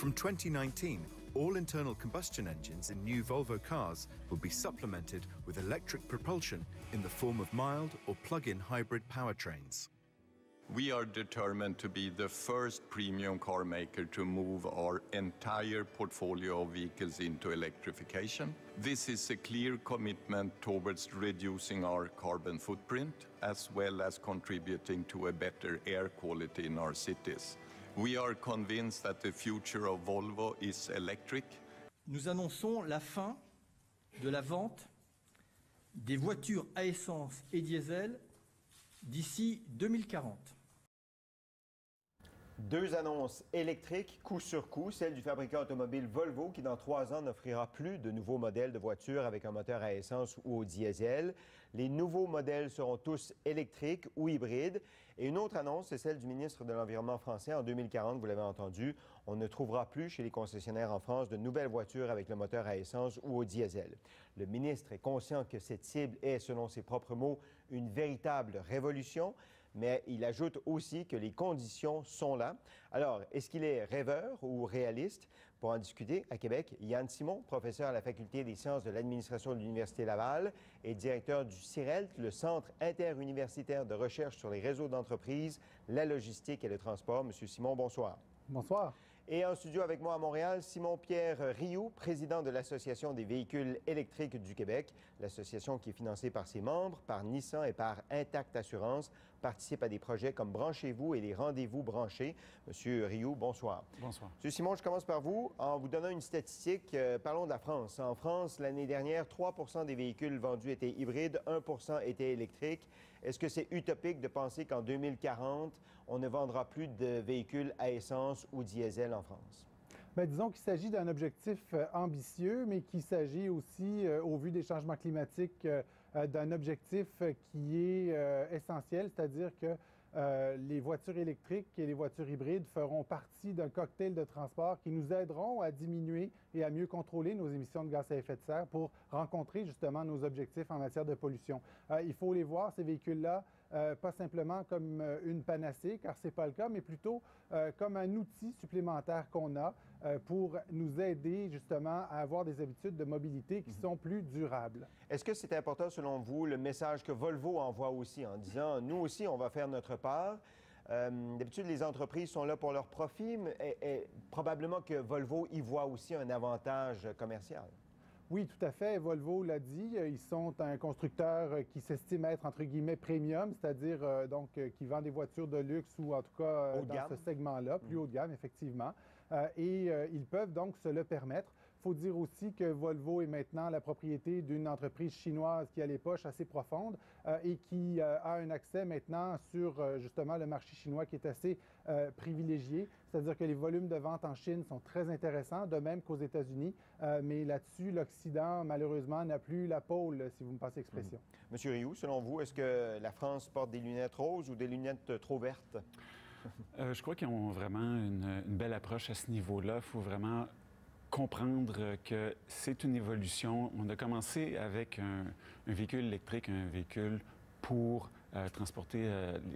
From 2019, all internal combustion engines in new Volvo cars will be supplemented with electric propulsion in the form of mild or plug-in hybrid powertrains. We are determined to be the first premium car maker to move our entire portfolio of vehicles into electrification. This is a clear commitment towards reducing our carbon footprint, as well as contributing to a better air quality in our cities. We are convinced that the future of Volvo is electric. Nous annonçons la fin de la vente des voitures à essence et diesel d'ici 2040. Deux annonces électriques, coup sur coup. Celle du fabricant automobile Volvo qui, dans 3 ans, n'offrira plus de nouveaux modèles de voitures avec un moteur à essence ou au diesel. Les nouveaux modèles seront tous électriques ou hybrides. Et une autre annonce, c'est celle du ministre de l'Environnement français. En 2040, vous l'avez entendu, on ne trouvera plus chez les concessionnaires en France de nouvelles voitures avec le moteur à essence ou au diesel. Le ministre est conscient que cette cible est, selon ses propres mots, une véritable révolution. Mais il ajoute aussi que les conditions sont là. Alors, est-ce qu'il est rêveur ou réaliste? Pour en discuter, à Québec, Yann Simon, professeur à la Faculté des sciences de l'administration de l'Université Laval et directeur du CIRELT, le Centre interuniversitaire de recherche sur les réseaux d'entreprises, la logistique et le transport. Monsieur Simon, bonsoir. Bonsoir. Et en studio avec moi à Montréal, Simon-Pierre Rioux, président de l'Association des véhicules électriques du Québec. L'association qui est financée par ses membres, par Nissan et par Intact Assurance, participe à des projets comme Branchez-vous et les rendez-vous branchés. Monsieur Rioux, bonsoir. Bonsoir. Monsieur Simon, je commence par vous. En vous donnant une statistique, parlons de la France. En France, l'année dernière, 3 % des véhicules vendus étaient hybrides, 1 % étaient électriques. Est-ce que c'est utopique de penser qu'en 2040, on ne vendra plus de véhicules à essence ou diesel en France? Bien, disons qu'il s'agit d'un objectif ambitieux, mais qu'il s'agit aussi, au vu des changements climatiques, d'un objectif qui est essentiel, c'est-à-dire que les voitures électriques et les voitures hybrides feront partie d'un cocktail de transport qui nous aideront à diminuer et à mieux contrôler nos émissions de gaz à effet de serre pour rencontrer justement nos objectifs en matière de pollution. Il faut les voir, ces véhicules-là, pas simplement comme une panacée, car ce n'est pas le cas, mais plutôt comme un outil supplémentaire qu'on a pour nous aider justement à avoir des habitudes de mobilité qui sont plus durables. Est-ce que c'est important, selon vous, le message que Volvo envoie aussi en disant « Nous aussi, on va faire notre part ». D'habitude, les entreprises sont là pour leur profit, mais probablement que Volvo y voit aussi un avantage commercial. Oui, tout à fait. Volvo l'a dit, ils sont un constructeur qui s'estime être, entre guillemets, premium, c'est-à-dire qui vend des voitures de luxe ou en tout cas dans ce segment-là, plus haut de gamme, effectivement. Et ils peuvent donc se le permettre. Il faut dire aussi que Volvo est maintenant la propriété d'une entreprise chinoise qui a les poches assez profondes et qui a un accès maintenant sur justement le marché chinois qui est assez privilégié. C'est-à-dire que les volumes de vente en Chine sont très intéressants, de même qu'aux États-Unis. Mais là-dessus, l'Occident, malheureusement, n'a plus la pôle, si vous me passez l'expression. Monsieur Rioux, selon vous, est-ce que la France porte des lunettes roses ou des lunettes trop vertes? Je crois qu'ils ont vraiment une belle approche à ce niveau-là. Il faut vraiment comprendre que c'est une évolution. On a commencé avec un véhicule électrique, un véhicule pour transporter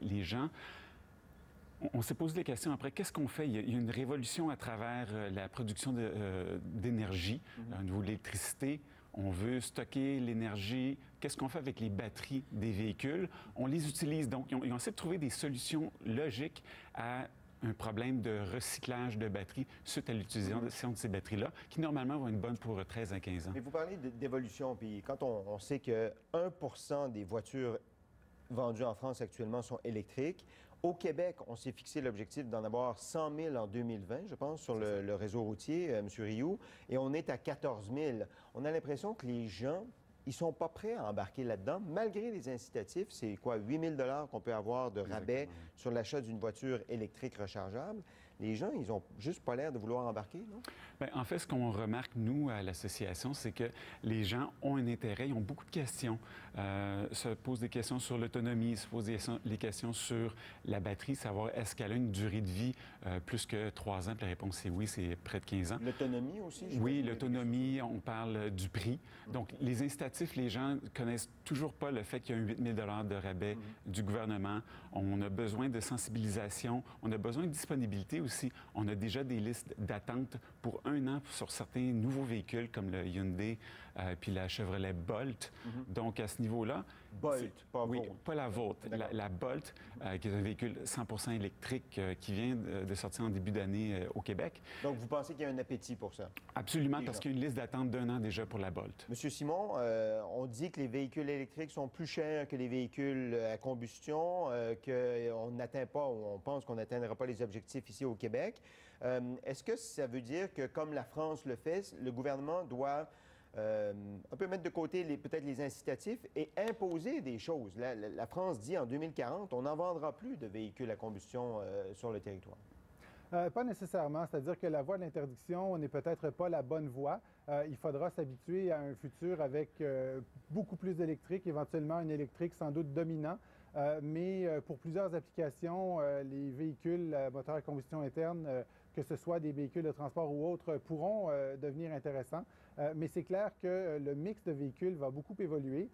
les gens. On s'est posé des questions après, qu'est-ce qu'on fait? Il y a une révolution à travers la production d'énergie, au niveau de l'électricité. On veut stocker l'énergie. Qu'est-ce qu'on fait avec les batteries des véhicules? On les utilise. Donc, ils ont essayé de trouver des solutions logiques à un problème de recyclage de batteries suite à l'utilisation de ces batteries-là, qui normalement vont être bonnes pour 13 à 15 ans. Mais vous parlez d'évolution, puis quand on sait que 1 % des voitures vendues en France actuellement sont électriques, au Québec, on s'est fixé l'objectif d'en avoir 100 000 en 2020, je pense, sur le réseau routier, M. Rioux, et on est à 14 000. On a l'impression que les gens, ils sont pas prêts à embarquer là-dedans, malgré les incitatifs. C'est quoi, 8 000 qu'on peut avoir de rabais sur l'achat d'une voiture électrique rechargeable. Les gens, ils ont juste pas l'air de vouloir embarquer, non? Bien, en fait, ce qu'on remarque, nous, à l'association, c'est que les gens ont un intérêt, ils ont beaucoup de questions. Se posent des questions sur l'autonomie, se posent des questions sur la batterie, savoir est-ce qu'elle a une durée de vie plus que 3 ans? Puis la réponse c'est oui, c'est près de 15 ans. L'autonomie aussi? Oui, l'autonomie, on parle du prix. Donc, les incitatifs, les gens connaissent toujours pas le fait qu'il y a un 8 000 de rabais du gouvernement. On a besoin de sensibilisation, on a besoin de disponibilité aussi, on a déjà des listes d'attente pour 1 an sur certains nouveaux véhicules comme le Hyundai puis la Chevrolet Bolt. Donc, à ce niveau-là... Bolt, pas oui, Volt. pas la Volt. La Bolt, qui est un véhicule 100% électrique qui vient de sortir en début d'année au Québec. Donc, vous pensez qu'il y a un appétit pour ça? Absolument, Déjà. parce qu'il y a une liste d'attente d'1 an déjà pour la Bolt. Monsieur Simon, on dit que les véhicules électriques sont plus chers que les véhicules à combustion, qu'on n'atteint pas, ou on pense qu'on n'atteindra pas les objectifs ici au Québec. Est-ce que ça veut dire que, comme la France le fait, le gouvernement doit un peu mettre de côté peut-être les incitatifs et imposer des choses? La France dit en 2040, on n'en vendra plus de véhicules à combustion sur le territoire. Pas nécessairement, c'est-à-dire que la voie de l'interdiction n'est peut-être pas la bonne voie. Il faudra s'habituer à un futur avec beaucoup plus d'électrique, éventuellement un électrique sans doute dominant. Mais pour plusieurs applications, les véhicules à moteur à combustion interne, que ce soit des véhicules de transport ou autres, pourront devenir intéressants. Mais c'est clair que le mix de véhicules va beaucoup évoluer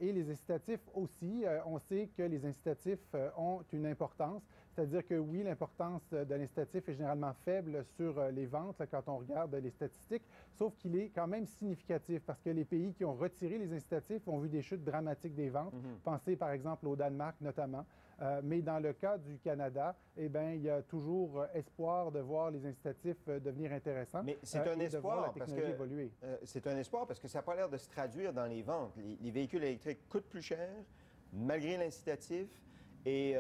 et les incitatifs aussi. On sait que les incitatifs ont une importance, c'est-à-dire que oui, l'importance de l'incitatif est généralement faible sur les ventes là, quand on regarde les statistiques, sauf qu'il est quand même significatif parce que les pays qui ont retiré les incitatifs ont vu des chutes dramatiques des ventes. Pensez par exemple au Danemark notamment. Mais dans le cas du Canada, eh bien, il y a toujours espoir de voir les incitatifs devenir intéressants. Mais c'est un espoir parce que évoluer. C'est un espoir parce que ça n'a pas l'air de se traduire dans les ventes. Les véhicules électriques coûtent plus cher malgré l'incitatif. Et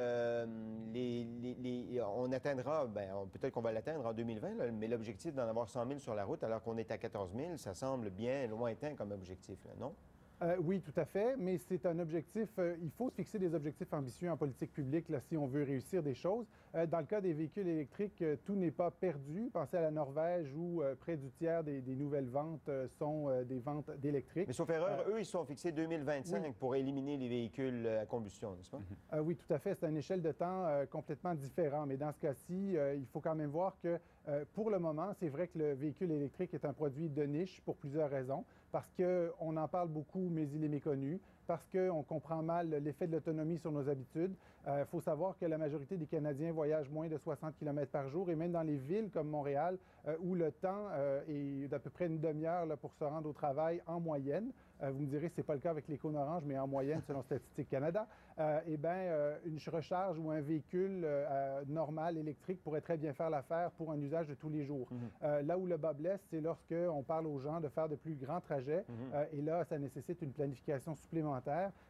on atteindra, peut-être qu'on va l'atteindre en 2020, là, mais l'objectif d'en avoir 100 000 sur la route alors qu'on est à 14 000, ça semble bien lointain comme objectif, là, non? Oui, tout à fait, mais c'est un objectif, il faut se fixer des objectifs ambitieux en politique publique là, si on veut réussir des choses. Dans le cas des véhicules électriques, tout n'est pas perdu. Pensez à la Norvège où près du tiers des nouvelles ventes sont des ventes d'électriques. Mais sauf erreur, eux, ils sont fixés 2025 oui. pour éliminer les véhicules à combustion, n'est-ce pas? Oui, tout à fait. C'est une échelle de temps complètement différente. Mais dans ce cas-ci, il faut quand même voir que pour le moment, c'est vrai que le véhicule électrique est un produit de niche pour plusieurs raisons. Parce qu'on en parle beaucoup, mais il est méconnu. Parce qu'on comprend mal l'effet de l'autonomie sur nos habitudes. Il faut savoir que la majorité des Canadiens voyagent moins de 60 km par jour. Et même dans les villes comme Montréal, où le temps est d'à peu près une demi-heure pour se rendre au travail en moyenne. Vous me direz, ce n'est pas le cas avec l'Écône Orange, mais en moyenne, selon Statistique Canada, une recharge ou un véhicule normal, électrique, pourrait très bien faire l'affaire pour un usage de tous les jours. Là où le bas blesse, c'est lorsqu'on parle aux gens de faire de plus grands trajets. Et là, ça nécessite une planification supplémentaire.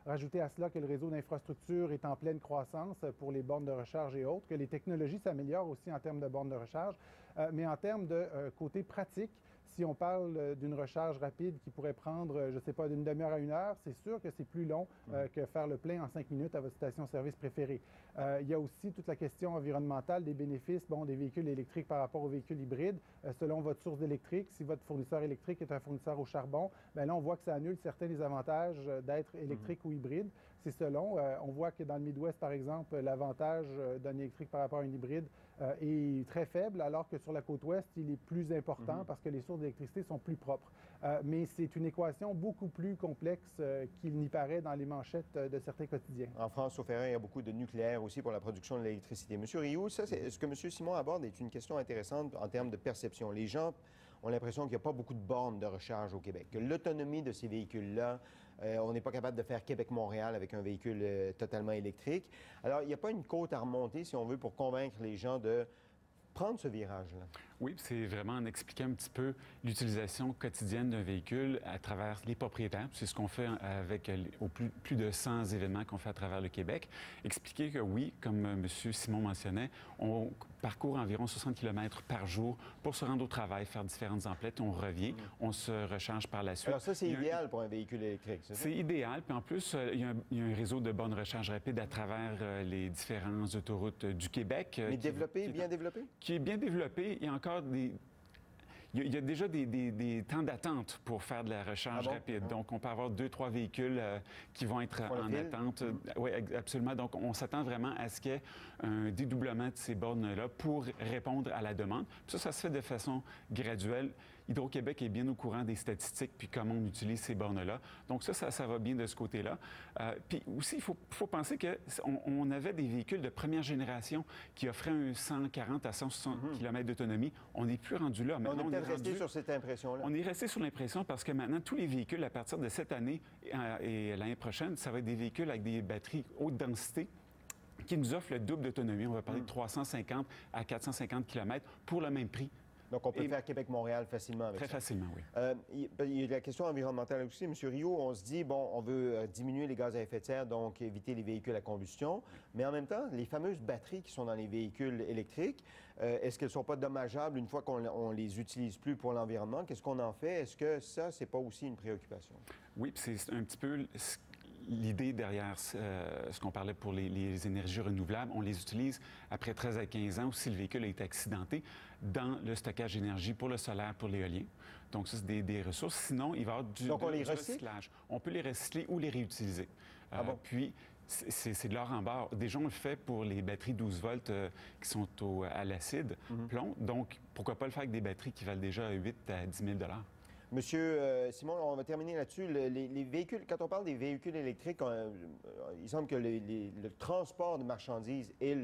Rajoutez à cela que le réseau d'infrastructure est en pleine croissance pour les bornes de recharge et autres, que les technologies s'améliorent aussi en termes de bornes de recharge. Mais en termes de côté pratique, si on parle d'une recharge rapide qui pourrait prendre, je ne sais pas, d'une demi-heure à 1 heure, c'est sûr que c'est plus long que faire le plein en 5 minutes à votre station-service préférée. Il y a aussi toute la question environnementale des bénéfices des véhicules électriques par rapport aux véhicules hybrides. Selon votre source d'électrique, si votre fournisseur électrique est un fournisseur au charbon, bien là, on voit que ça annule certains des avantages d'être électrique ou hybride. C'est selon. On voit que dans le Midwest, par exemple, l'avantage d'un électrique par rapport à un hybride est très faible, alors que sur la côte ouest, il est plus important parce que les sources d'électricité sont plus propres. Mais c'est une équation beaucoup plus complexe qu'il n'y paraît dans les manchettes de certains quotidiens. En France, sauf erreur, il y a beaucoup de nucléaire aussi pour la production de l'électricité. Monsieur Rioux, ce que M. Simon aborde est une question intéressante en termes de perception. Les gens ont l'impression qu'il n'y a pas beaucoup de bornes de recharge au Québec, que l'autonomie de ces véhicules-là, on n'est pas capable de faire Québec-Montréal avec un véhicule totalement électrique. Alors, il n'y a pas une côte à remonter, si on veut, pour convaincre les gens de prendre ce virage-là. Oui, c'est vraiment en expliquant un petit peu l'utilisation quotidienne d'un véhicule à travers les propriétaires. C'est ce qu'on fait avec plus de 100 événements qu'on fait à travers le Québec. Expliquer que oui, comme M. Simon mentionnait, on parcourt environ 60 km par jour pour se rendre au travail, faire différentes emplettes, on revient, on se recharge par la suite. Alors ça, c'est idéal pour un véhicule électrique, c'est ça? C'est idéal. Puis en plus, il y a un réseau de bornes recharge rapide à travers les différentes autoroutes du Québec. Mais développé, bien développé? Qui est bien développé. Il y a encore il y a déjà des temps d'attente pour faire de la recharge rapide. Donc, on peut avoir 2-3 véhicules qui vont être en attente. Oui, absolument. Donc, on s'attend vraiment à ce qu'il y ait un dédoublement de ces bornes-là pour répondre à la demande. Puis ça se fait de façon graduelle. Hydro-Québec est bien au courant des statistiques puis comment on utilise ces bornes-là. Donc ça va bien de ce côté-là. Puis aussi, il faut penser qu'on avait des véhicules de première génération qui offraient un 140 à 160 km d'autonomie. On n'est plus rendu là. Maintenant, on est peut-être resté sur cette impression-là. On est resté sur l'impression parce que maintenant, tous les véhicules, à partir de cette année et l'année prochaine, ça va être des véhicules avec des batteries haute densité qui nous offrent le double d'autonomie. On va parler de 350 à 450 km pour le même prix. Donc, on peut faire Québec-Montréal facilement avec ça. Très facilement, oui. Il y a la question environnementale aussi. M. Rio, on se dit, bon, on veut diminuer les gaz à effet de serre, donc éviter les véhicules à combustion. Mais en même temps, les fameuses batteries qui sont dans les véhicules électriques, est-ce qu'elles ne sont pas dommageables une fois qu'on les utilise plus pour l'environnement? Qu'est-ce qu'on en fait? Est-ce que ça, c'est pas aussi une préoccupation? Oui, c'est un petit peu l'idée derrière ce qu'on parlait pour les énergies renouvelables. On les utilise après 13 à 15 ans ou si le véhicule a été accidenté dans le stockage d'énergie pour le solaire, pour l'éolien. Donc, ça, c'est des ressources. Sinon, il va y avoir du recyclage. On peut les recycler ou les réutiliser. Puis, c'est de l'or en barre. Déjà, on le fait pour les batteries 12 volts qui sont à l'acide, plomb. Donc, pourquoi pas le faire avec des batteries qui valent déjà 8 à 10 000 $? Monsieur Simon, on va terminer là-dessus. Les véhicules, quand on parle des véhicules électriques, il semble que le transport de marchandises est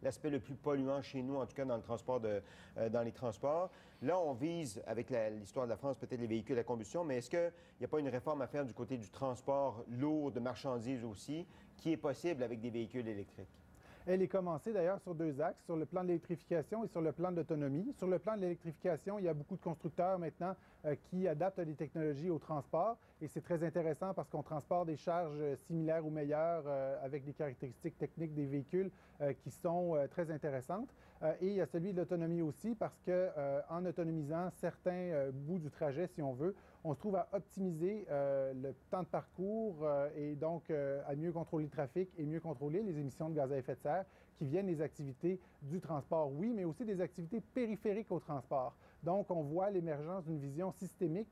l'aspect le plus polluant chez nous, en tout cas dans le transport dans les transports. Là, on vise, avec l'histoire de la France, peut-être les véhicules à combustion, mais est-ce qu'il n'y a pas une réforme à faire du côté du transport lourd de marchandises aussi, qui est possible avec des véhicules électriques? Elle est commencée d'ailleurs sur 2 axes, sur le plan de l'électrification et sur le plan de l'autonomie. Sur le plan de l'électrification, il y a beaucoup de constructeurs maintenant qui adaptent les technologies au transport et c'est très intéressant parce qu'on transporte des charges similaires ou meilleures avec des caractéristiques techniques des véhicules qui sont très intéressantes. Et il y a celui de l'autonomie aussi parce que en autonomisant certains bouts du trajet, si on veut, on se trouve à optimiser le temps de parcours et donc à mieux contrôler le trafic et mieux contrôler les émissions de gaz à effet de serre qui viennent des activités du transport, oui, mais aussi des activités périphériques au transport. Donc, on voit l'émergence d'une vision systémique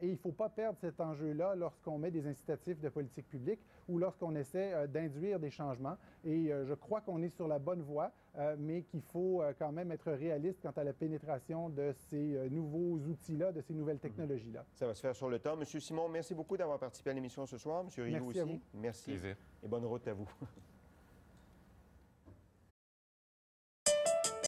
et il ne faut pas perdre cet enjeu-là lorsqu'on met des incitatifs de politique publique ou lorsqu'on essaie d'induire des changements. Et je crois qu'on est sur la bonne voie, mais qu'il faut quand même être réaliste quant à la pénétration de ces nouveaux outils-là, de ces nouvelles technologies-là. Ça va se faire sur le temps. Monsieur Simon, merci beaucoup d'avoir participé à l'émission ce soir. Monsieur Rio aussi. À vous. Merci. Plaisir. Et bonne route à vous.